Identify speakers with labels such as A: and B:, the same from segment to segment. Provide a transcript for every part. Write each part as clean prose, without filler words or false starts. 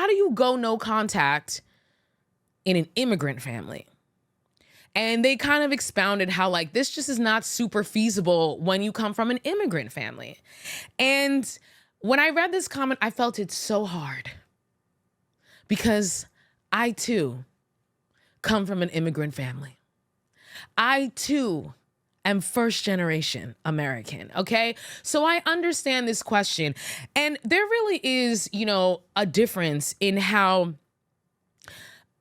A: how do you go no contact in an immigrant family? And they kind of expounded how like this just is not super feasible when you come from an immigrant family. And when I read this comment, I felt it so hard because I too come from an immigrant family. I too am first generation American, okay? So I understand this question. And there really is, a difference in how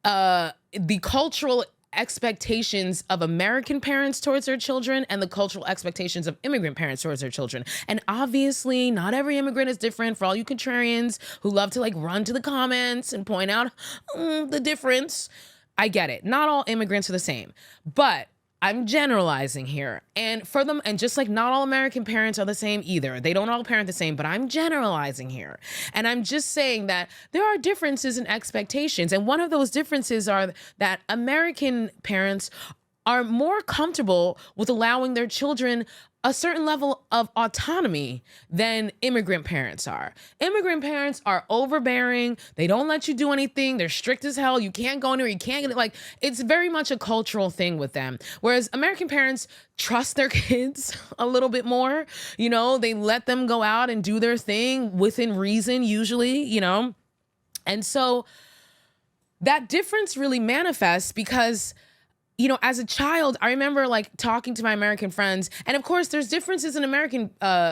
A: the cultural expectations of American parents towards their children and the cultural expectations of immigrant parents towards their children. And obviously, not every immigrant is different. For all you contrarians who love to like run to the comments and point out the difference, I get it. Not all immigrants are the same, but I'm generalizing here. And for them, and just like not all American parents are the same either. They don't all parent the same, but I'm generalizing here. And I'm just saying that there are differences in expectations. And one of those differences are that American parents are more comfortable with allowing their children a certain level of autonomy than immigrant parents are. Immigrant parents are overbearing. They don't let you do anything. They're strict as hell. You can't go anywhere. You can't get it. Like, it's very much a cultural thing with them. Whereas American parents trust their kids a little bit more. They let them go out and do their thing within reason, usually, And so that difference really manifests because as a child, I remember like talking to my American friends. And of course, there's differences in American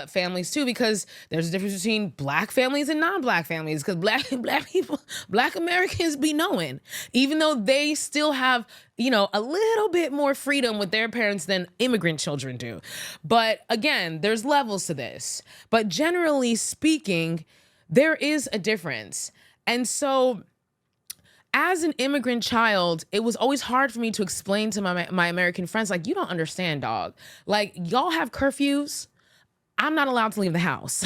A: families too, because there's a difference between black families and non-black families, because black Americans be knowing, even though they still have, a little bit more freedom with their parents than immigrant children do. But again, there's levels to this. But generally speaking, there is a difference. And so as an immigrant child, it was always hard for me to explain to my American friends, like, you don't understand, dog. Like, y'all have curfews. I'm not allowed to leave the house.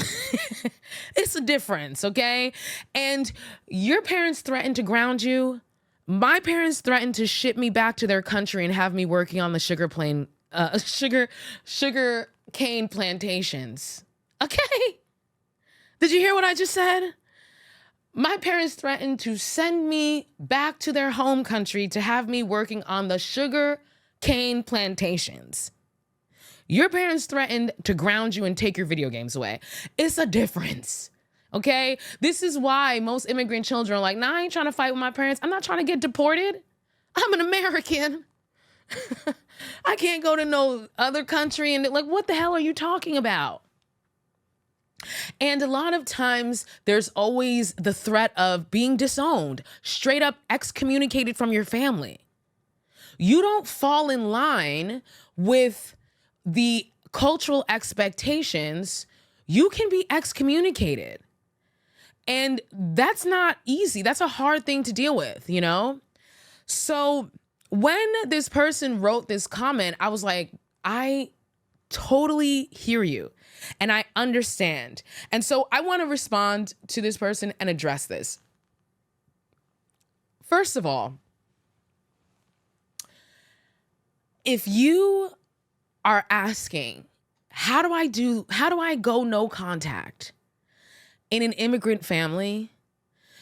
A: It's a difference, okay? And your parents threatened to ground you. My parents threatened to ship me back to their country and have me working on the sugar cane plantations. Okay? Did you hear what I just said? My parents threatened to send me back to their home country to have me working on the sugar cane plantations. Your parents threatened to ground you and take your video games away. It's a difference, okay? This is why most immigrant children are like, nah, I ain't trying to fight with my parents. I'm not trying to get deported. I'm an American. I can't go to no other country and like, what the hell are you talking about? And a lot of times there's always the threat of being disowned, straight up excommunicated from your family. You don't fall in line with the cultural expectations, you can be excommunicated. And that's not easy. That's a hard thing to deal with, So when this person wrote this comment, I was like, I totally hear you. And I understand. And so I want to respond to this person and address this. First of all, if you are asking, how do I go no contact in an immigrant family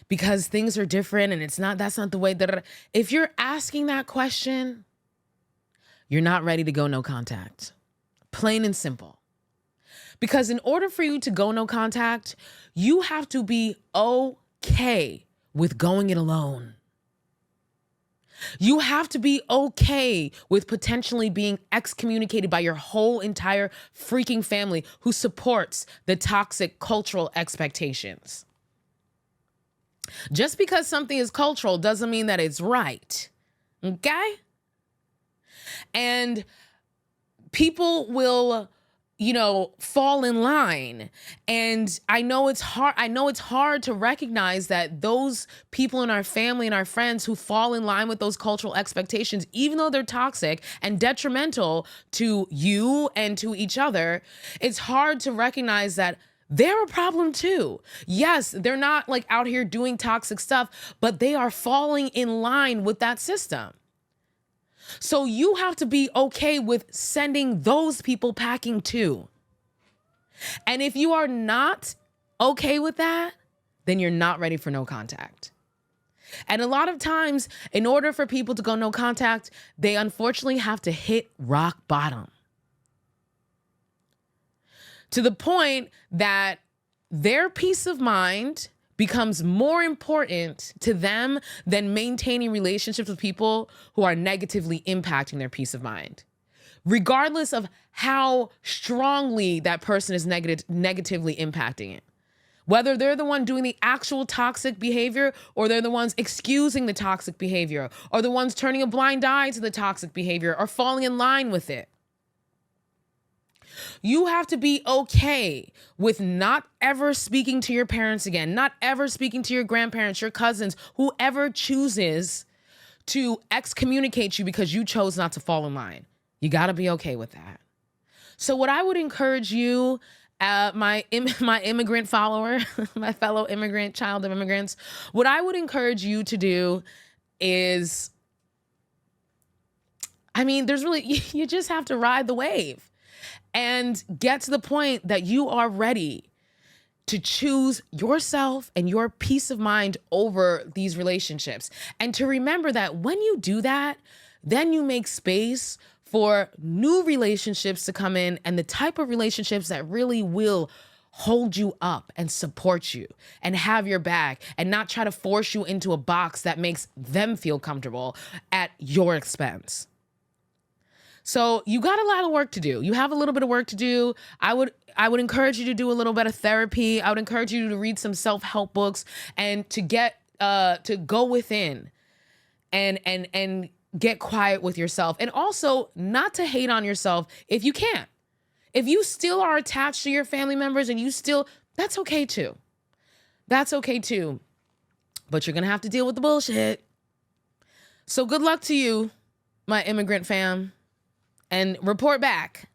A: because things are different and that's not the way that, if you're asking that question, you're not ready to go no contact. Plain and simple. Because in order for you to go no contact, you have to be okay with going it alone. You have to be okay with potentially being excommunicated by your whole entire freaking family who supports the toxic cultural expectations. Just because something is cultural doesn't mean that it's right. Okay? And people will fall in line. And I know it's hard to recognize that those people in our family and our friends who fall in line with those cultural expectations, even though they're toxic and detrimental to you and to each other, it's hard to recognize that they're a problem too. Yes, they're not like out here doing toxic stuff, but they are falling in line with that system. So you have to be okay with sending those people packing too. And if you are not okay with that, then you're not ready for no contact. And a lot of times, in order for people to go no contact, they unfortunately have to hit rock bottom. To the point that their peace of mind becomes more important to them than maintaining relationships with people who are negatively impacting their peace of mind, regardless of how strongly that person is negatively impacting it. Whether they're the one doing the actual toxic behavior, or they're the ones excusing the toxic behavior, or the ones turning a blind eye to the toxic behavior or falling in line with it. You have to be okay with not ever speaking to your parents again, not ever speaking to your grandparents, your cousins, whoever chooses to excommunicate you because you chose not to fall in line. You got to be okay with that. So what I would encourage you, my immigrant follower, my fellow immigrant, child of immigrants, what I would encourage you to do is, you just have to ride the wave and get to the point that you are ready to choose yourself and your peace of mind over these relationships. And to remember that when you do that, then you make space for new relationships to come in, and the type of relationships that really will hold you up and support you and have your back and not try to force you into a box that makes them feel comfortable at your expense. So you got a lot of work to do. You have a little bit of work to do. I would encourage you to do a little bit of therapy. I would encourage you to read some self-help books and to go within and get quiet with yourself, and also not to hate on yourself if you can't. If you still are attached to your family members and that's okay too. That's okay too. But you're going to have to deal with the bullshit. So good luck to you, my immigrant fam, and report back.